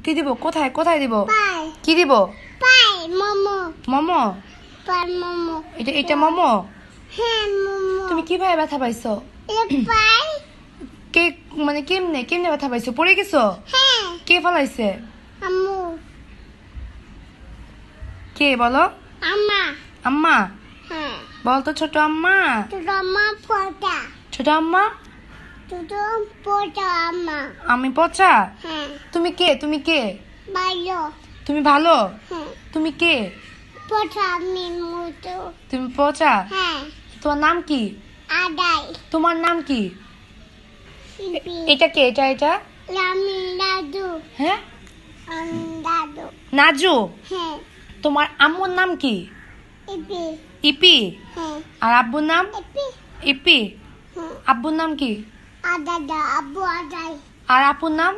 কি দিব? কোথায় কোথায় দিব? পাই কি দিব? পাই মোমো মোমো? পাই মোমো এটা মোমো? হ্যাঁ মোমো তুমি কিভাবে ব্যথা পাইছো? পাই কে মানে কেমনে কেমনে ব্যথা পাইছো? পড়ে গেছো? হ্যাঁ কে ফলাইছে? আম্মু কে বলো? আম্মা আম্মা? হ্যাঁ বলতো ছোট আম্মা। তোর আম্মা পচা ছোট আম্মা? তোর পচা আম্মা আমি পচা? হ্যাঁ তুমি কে? তুমি কে? ভালো তুমি ভালো? হ্যাঁ তুমি কে? পচা আমি মতো তুমি পচা? হ্যাঁ তোমার নাম কি? আদাই তোমার নাম কি? সিপি এটা কে? এটা লামি দাদু হ্যাঁ আমি দাদু নাজু। হ্যাঁ তোমার আম্মুর নাম কি? ইপি ইপি। হ্যাঁ আর আব্বুর নাম? ইপি ইপি। হ্যাঁ আব্বুর নাম কি? আদাদা আব্বু আদাই আর আপুর নাম?